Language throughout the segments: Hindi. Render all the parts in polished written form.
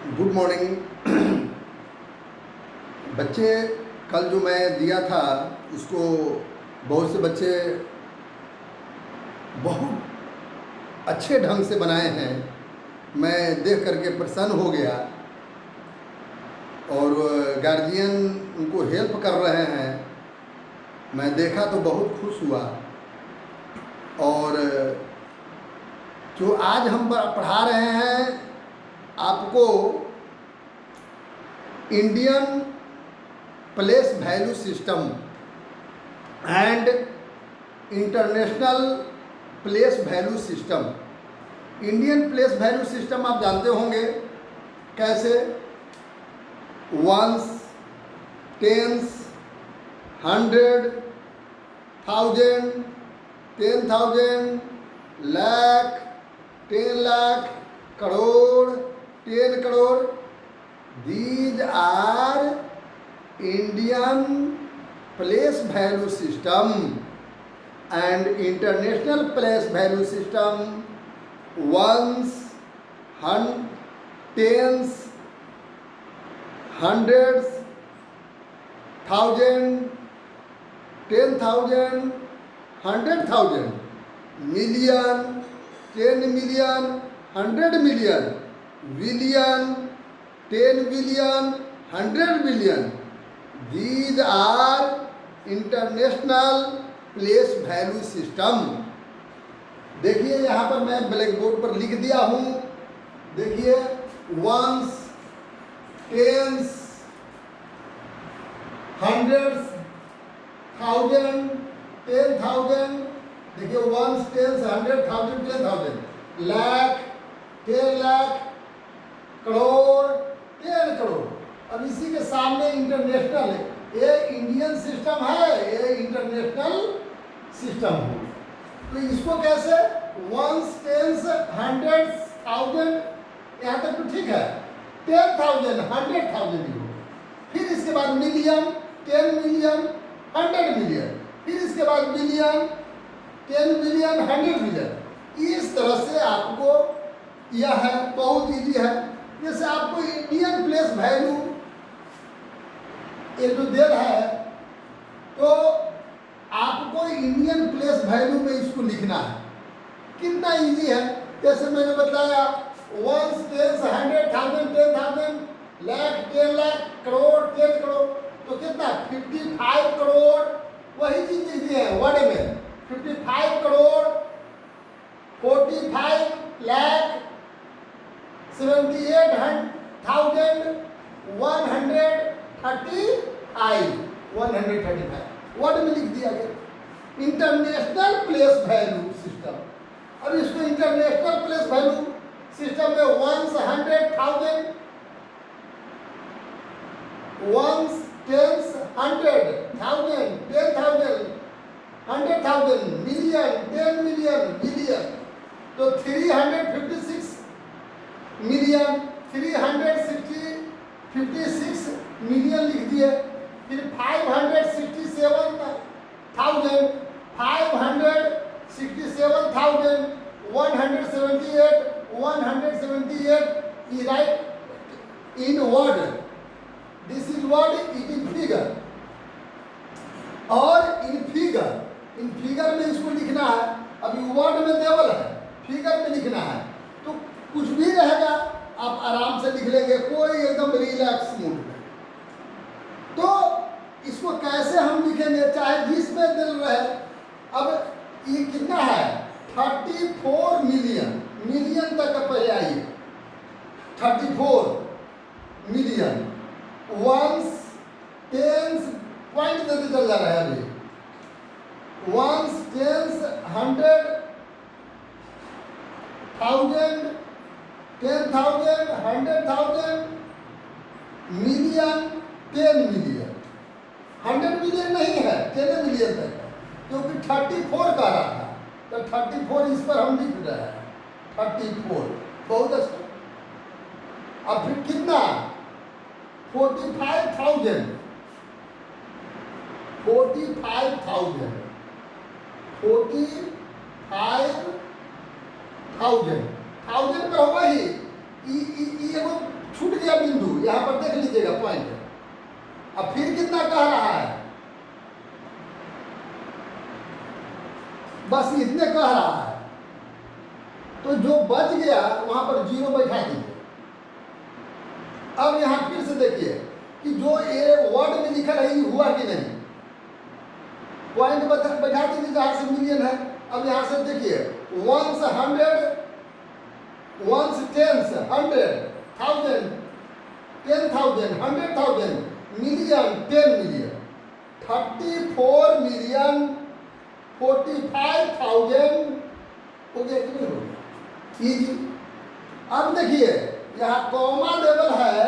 गुड मॉर्निंग बच्चे। कल जो मैं दिया था उसको बहुत से बच्चे बहुत अच्छे ढंग से बनाए हैं। मैं देख करके प्रसन्न हो गया और गार्जियन उनको हेल्प कर रहे हैं। मैं देखा तो बहुत खुश हुआ। और जो आज हम पढ़ा रहे हैं आपको Indian place value system and international place value system. Indian place value system आप जानते होंगे कैसे, ones, tens, 100, 1000, 10,000, lakh, 10 lakh, crore, 10 crore. These are Indian place value system and international place value system. Ones, tens, hundreds, 1000, 10,000, 100,000, million, 10 million, 100 million, billion, 10 billion, 100 billion. These are international place value system. देखिए यहाँ पर मैं ब्लैक बोर्ड पर लिख दिया हूँ। देखिए वंस, टेंस, हंड्रेड्स, 1000, 10,000। देखिए वंस, टेंस, 100, 1000, 10,000, लाख, 10 लाख, करोड़, 10 करोड़। अब इसी के सामने इंटरनेशनल है। ये इंडियन सिस्टम है, ये इंटरनेशनल सिस्टम है। तो इसको कैसे वंस, टेंस, हंड्रेड्स, 1000 यहाँ तक तो ठीक है। 10,000, 100,000 हो। फिर इसके बाद मिलियन, 10 मिलियन, 100 मिलियन। फिर इसके बाद बिलियन, 10 बिलियन, 100 बिलियन। इस तरह से आपको यह है, बहुत इजी है। जैसे आपको इंडियन प्लेस वैल्यू एक जो दे रहा है तो आपको इंडियन प्लेस वैल्यू में इसको लिखना है। कितना इजी है। जैसे मैंने बताया वंस, टेंस, 100, 1000, 10,000, लाख, 10 लाख, करोड़, 10 करोड़। तो कितना 55 करोड़। वही चीज लिख दिए हैं वर्ड में। 55 करोड़, 45 लाख, 78,135, 135 वर्ड में लिख दिया गया। International place value system. अब इसको इंटरनेशनल प्लेस वैल्यू सिस्टम में ones, 100, 1000, ones, tens, 100, 1000, 10,000, 100,000, million, 10 million, billion. तो 356 मिलियन, 356 मिलियन लिख दिए। फिर 567,000, 567,000, 178 is right in word. This is word, it is figure. और इन फिगर में इसको लिखना है। अभी वर्ड में देवल है, फिगर में लिखना है। तो कुछ भी रहेगा आप आराम से लिख लेंगे, कोई एकदम रिलैक्स मूड में। तो इसको कैसे हम लिखेंगे, चाहे जिसमें दिल रहे। अब ये कितना है 34 मिलियन, मिलियन तक पहले आइए। 34 मिलियन, वंस, टेंस, पॉइंट देते चल जा रहा है अभी। Ones, tens, 100, 1000, 10,000, 100,000, million, 10 million. 100 million नहीं है, 10 मिलियन तक है, क्योंकि 34 का रहा था। तो 34 इस पर हम लिख रहे हैं। 34 बहुत अच्छा। अब फिर कितना 45,000, 45,000, 45,000 1000 पर होगा ही। एगो छूट गया बिंदु, यहाँ पर देख लीजिएगा पॉइंट। अब फिर कितना कह रहा है, बस इतने कह रहा है, तो जो बच गया वहां पर 0 बैठा दीजिए। अब यहां फिर से देखिए कि जो ये वर्ड में लिखा है ये हुआ कि नहीं, पॉइंट बैठा दीजिए जहां से मिलियन है। अब यहां से देखिए 1 100, 1 10 100, 1000 10,000, 100,000, मिलियन 10 मिलियन, 34 मिलियन 45,000 हो गया कि नहीं हो गया? इजी। अब देखिए यहाँ कॉमा लेवल है,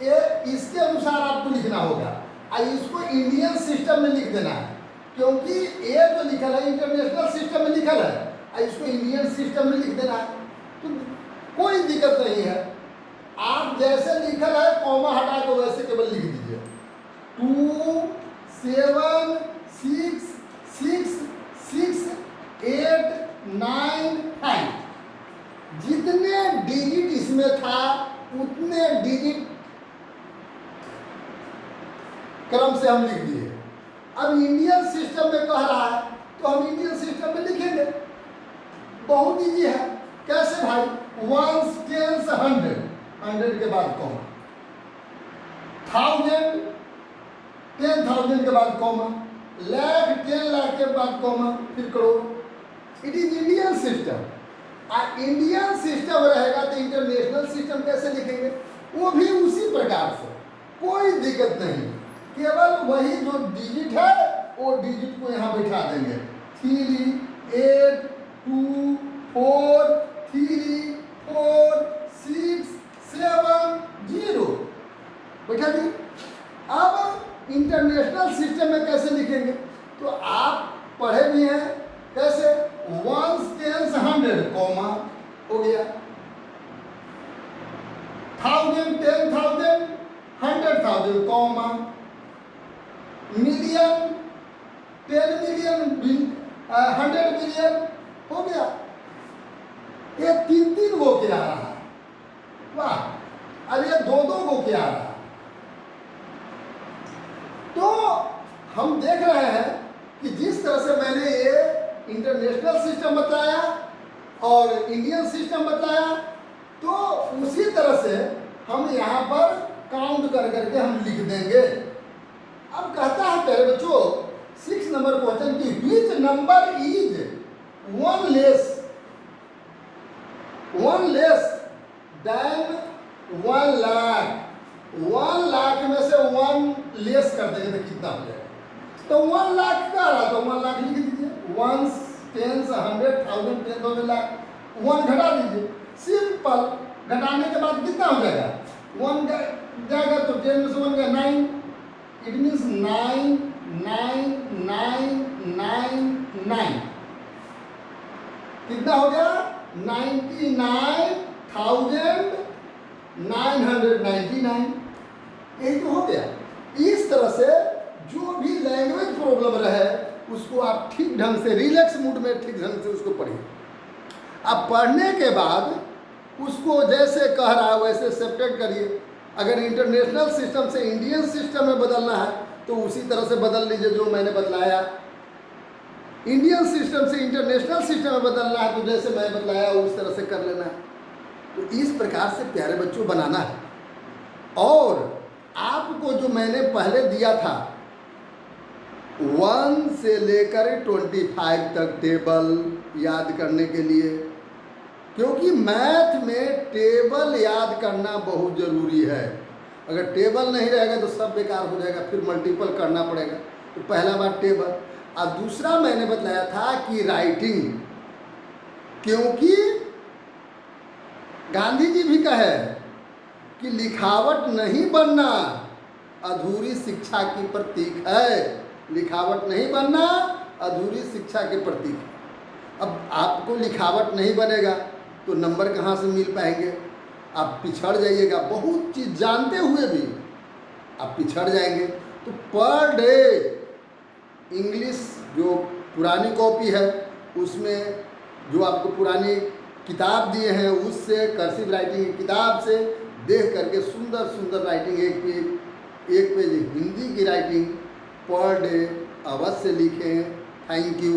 ये इसके अनुसार आपको लिखना होगा और इसको इंडियन सिस्टम में लिख देना है, क्योंकि ये जो लिखा है इंटरनेशनल सिस्टम में लिखा है और इसको इंडियन सिस्टम में लिख देना है, तो कोई दिक्कत नहीं है। आप जैसे लिखा है कॉमा हटा के वैसे केवल लिख दीजिए 2 7 6 6 6 8 9 5, जितने डिजिट इसमें था उतने डिजिट क्रम से हम लिख दिए। अब इंडियन सिस्टम में कह रहा है तो हम इंडियन सिस्टम में लिखेंगे, बहुत इजी है। कैसे भाई, 1 10 100, 100 के बाद कॉमा, 1000 10,000 के बाद कॉमा, लाख 10 लाख के बाद कॉमा, फिर crore. It is Indian system. Indian system रहेगा तो इंटरनेशनल सिस्टम कैसे लिखेंगे, वो भी उसी प्रकार से, कोई दिक्कत नहीं। केवल वही जो डिजिट है वो डिजिट को यहाँ बैठा देंगे, 3 8 2 4 3 4 6 7 0 बैठा दिए। अब इंटरनेशनल सिस्टम में कैसे लिखेंगे, तो आप पढ़े भी हैं कैसे, 1 10 100 कॉमा हो गया, 1000 10,000 100,000 कॉमा, मिलियन 10 मिलियन 100 मिलियन हो गया। ये 3 गो के आ रहा है, वाह। अब ये 2 गो के आ रहा है। तो हम देख रहे हैं कि जिस तरह से मैंने ये इंटरनेशनल सिस्टम बताया और इंडियन सिस्टम बताया, तो उसी तरह से हम यहाँ पर काउंट कर करके हम लिख देंगे। अब कहता है प्यारे बच्चों 6 नंबर क्वेश्चन की which number is 1 less than 1 lakh. 1 lakh में से 1 लेस कर देंगे तो कितना हो जाएगा, तो 1 लाख का रहा तो 1 लाख लिख दीजिए, 1 10 100 1000 10,000 लाख, 1 घटा दीजिए, सिंपल। घटाने के बाद कितना हो जाएगा, 1 जाएगा तो 10 में से 1 गया 9, इट मीन्स 9 9 9 9 9, कितना हो गया 99,999, यही तो हो गया। इस तरह से जो भी लैंग्वेज प्रॉब्लम रहे उसको आप ठीक ढंग से रिलैक्स मूड में ठीक ढंग से उसको पढ़िए। अब पढ़ने के बाद उसको जैसे कह रहा है वैसे सेपरेट करिए। अगर इंटरनेशनल सिस्टम से इंडियन सिस्टम में बदलना है तो उसी तरह से बदल लीजिए जो मैंने बतलाया। इंडियन सिस्टम से इंटरनेशनल सिस्टम में बदलना है तो जैसे मैं बतलाया उस तरह से कर लेना है। तो इस प्रकार से प्यारे बच्चों बनाना है। और आपको जो मैंने पहले दिया था 1 से लेकर 25 तक टेबल याद करने के लिए, क्योंकि मैथ में टेबल याद करना बहुत ज़रूरी है। अगर टेबल नहीं रहेगा तो सब बेकार हो जाएगा, फिर मल्टीपल करना पड़ेगा। तो पहला बात टेबल, और दूसरा मैंने बताया था कि राइटिंग, क्योंकि गांधी जी भी कहे कि लिखावट नहीं बनना अधूरी शिक्षा की प्रतीक है। लिखावट नहीं बनना अधूरी शिक्षा के प्रतीक है। अब आपको लिखावट नहीं बनेगा तो नंबर कहाँ से मिल पाएंगे, आप पिछड़ जाइएगा। बहुत चीज़ जानते हुए भी आप पिछड़ जाएंगे। तो पर डे इंग्लिश जो पुरानी कॉपी है उसमें जो आपको पुरानी किताब दिए हैं उससे, कर्सिव राइटिंग की किताब से देख करके सुंदर सुंदर राइटिंग, एक पेज हिंदी की राइटिंग पर डे अवश्य लिखें। Thank you.